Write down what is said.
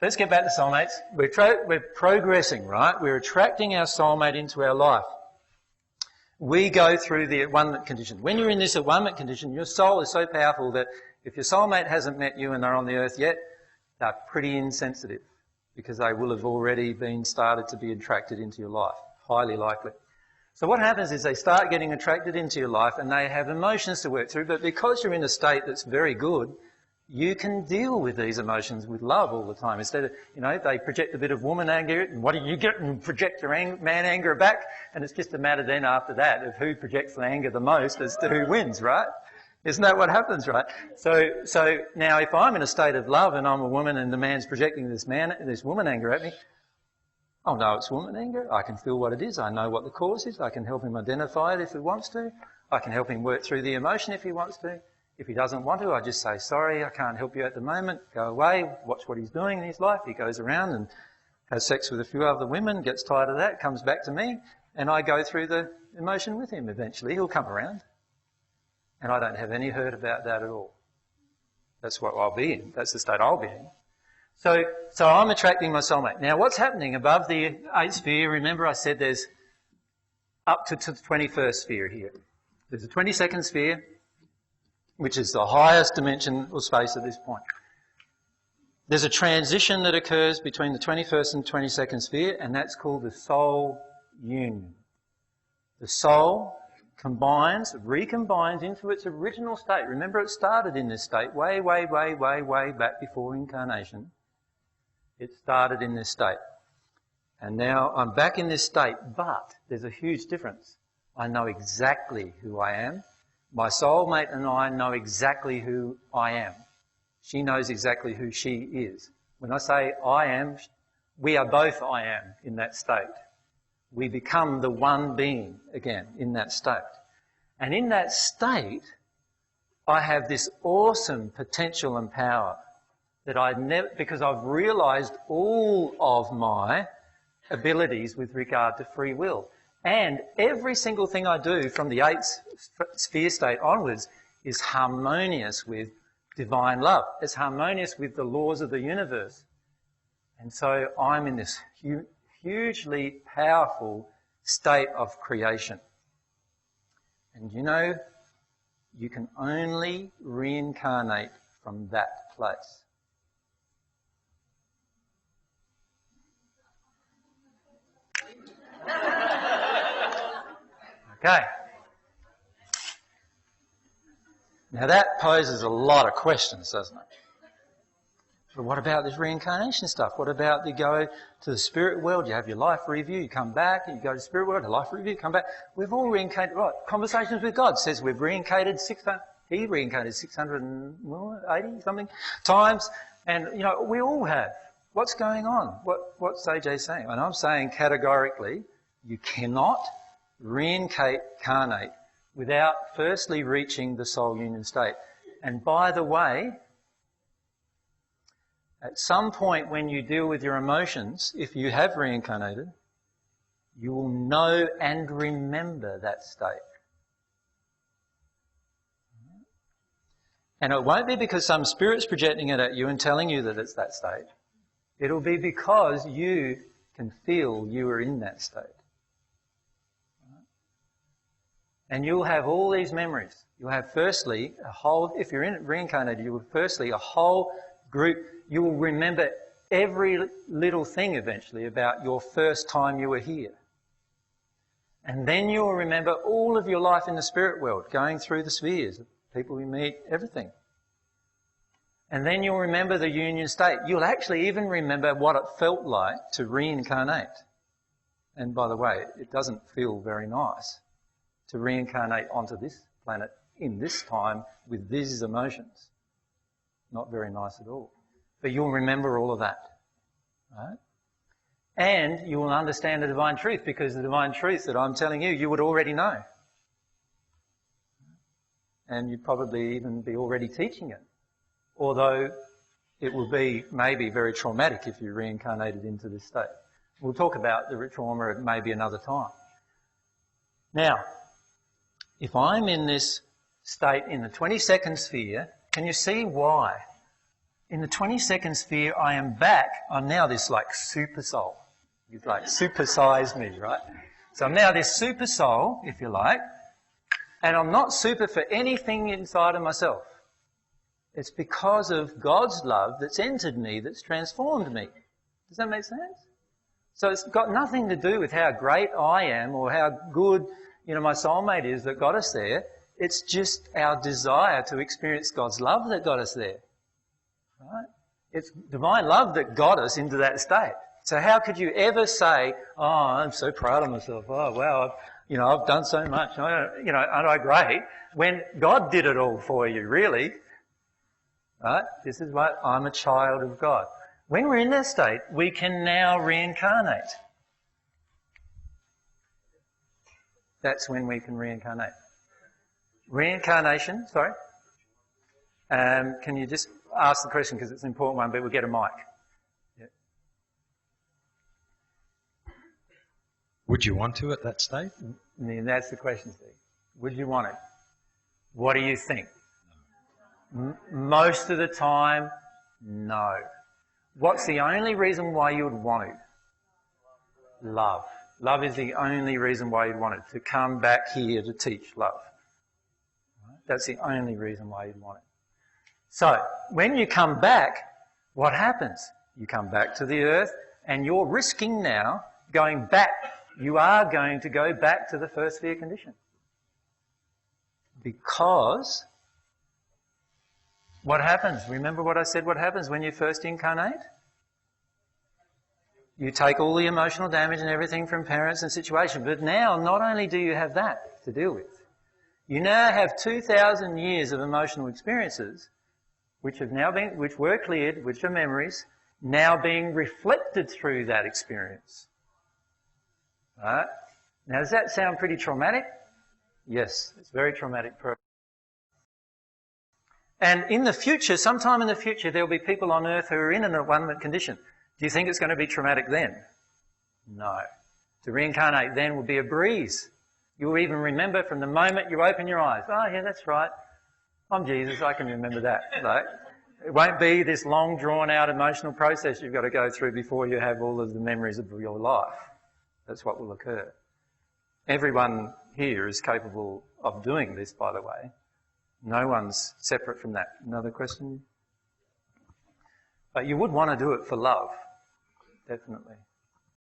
let's get back to soulmates. We're progressing, right? We're attracting our soulmate into our life. We go through the at-one-ment condition. When you're in this at-one-ment condition, your soul is so powerful that if your soulmate hasn't met you and they're on the earth yet, they're pretty insensitive because they will have already been started to be attracted into your life. Highly likely. So what happens is they start getting attracted into your life and they have emotions to work through, but because you're in a state that's very good, you can deal with these emotions with love all the time. Instead of, they project a bit of woman anger, and what do you get? And project your man anger back, and it's just a matter then after that of who projects the anger the most as to who wins, right? Isn't that what happens, right? So now if I'm in a state of love and I'm a woman and the man's projecting this woman anger at me, I'll know it's woman anger. I can feel what it is. I know what the cause is. I can help him identify it if he wants to. I can help him work through the emotion if he wants to. If he doesn't want to, I just say, sorry, I can't help you at the moment. Go away. Watch what he's doing in his life. He goes around and has sex with a few other women, gets tired of that, comes back to me, and I go through the emotion with him eventually. He'll come around. And I don't have any hurt about that at all. That's what I'll be in. That's the state I'll be in. So I'm attracting my soulmate. Now, what's happening above the 8th sphere? Remember I said there's up to the 21st sphere here. There's a 22nd sphere, which is the highest dimension or space at this point. There's a transition that occurs between the 21st and 22nd sphere, and that's called the soul union. The soul recombines into its original state. Remember, it started in this state way back before incarnation. It started in this state. And now I'm back in this state, but there's a huge difference. I know exactly who I am. My soulmate and I know exactly who I am. She knows exactly who she is. When I say I am, we are both I am in that state. We become the one being again in that state. And in that state, I have this awesome potential and power that because I've realised all of my abilities with regard to free will. And every single thing I do from the 8th sphere state onwards is harmonious with divine love. It's harmonious with the laws of the universe. And so I'm in this hugely powerful state of creation. And you can only reincarnate from that place. Okay. Now that poses a lot of questions, doesn't it? But what about this reincarnation stuff? What about you go to the spirit world, you have your life review, you come back, and you go to the spirit world, a life review, come back. We've all reincarnated, right? Conversations with God says we've reincarnated 680 something times, and we all have. What's going on? What's AJ saying? And I'm saying categorically, you cannot reincarnate without firstly reaching the soul union state. And by the way, at some point when you deal with your emotions, if you have reincarnated, you will know and remember that state. And it won't be because some spirit's projecting it at you and telling you that it's that state. It'll be because you can feel you are in that state. And you'll have all these memories. You'll have firstly if you're reincarnated, you will firstly a whole group. You will remember every little thing eventually about your first time you were here. And then you will remember all of your life in the spirit world, going through the spheres, people we meet, everything. And then you'll remember the union state. You'll actually even remember what it felt like to reincarnate. And by the way, it doesn't feel very nice to reincarnate onto this planet in this time with these emotions. Not very nice at all. But you'll remember all of that. Right? And you will understand the divine truth, because the divine truth that I'm telling you, you would already know. And you'd probably even be already teaching it. Although it will be maybe very traumatic if you're reincarnated into this state. We'll talk about the trauma at maybe another time. Now, if I'm in this state in the 22nd sphere, can you see why? In the 22nd sphere, I am back. I'm now this like super soul. You've like supersized me, right? So I'm now this super soul, if you like, and I'm not super for anything inside of myself. It's because of God's love that's entered me, that's transformed me. Does that make sense? So it's got nothing to do with how great I am or how good, my soulmate is that got us there. It's just our desire to experience God's love that got us there. Right? It's divine love that got us into that state. So how could you ever say, oh, I'm so proud of myself. Oh, wow, I've done so much. Aren't I great? When God did it all for you, really. Right? This is what I'm a child of God. When we're in that state, we can now reincarnate. That's when we can reincarnate. Reincarnation, sorry. Can you just ask the question because it's an important one, but we'll get a mic. Yeah. Would you want to at that state? That's the question, Steve. Would you want it? What do you think? Most of the time, no. What's the only reason why you would want it? Love. Love is the only reason why you'd want it, to come back here to teach love. That's the only reason why you'd want it. So, when you come back, what happens? You come back to the earth and you're risking now going back. You are going to go back to the first sphere condition. Because what happens? Remember what I said, what happens when you first incarnate? You take all the emotional damage and everything from parents and situation. But now, not only do you have that to deal with, you now have 2,000 years of emotional experiences which were cleared, which are memories, now being reflected through that experience. Right? Now, does that sound pretty traumatic? Yes, it's very traumatic. And in the future, sometime in the future, there will be people on earth who are in an at-one-ment condition. Do you think it's going to be traumatic then? No. To reincarnate then will be a breeze. You'll even remember from the moment you open your eyes, oh yeah, that's right, I'm Jesus, I can remember that. Right? It won't be this long drawn-out emotional process you've got to go through before you have all of the memories of your life. That's what will occur. Everyone here is capable of doing this, by the way. No one's separate from that. Another question? But you would want to do it for love, definitely.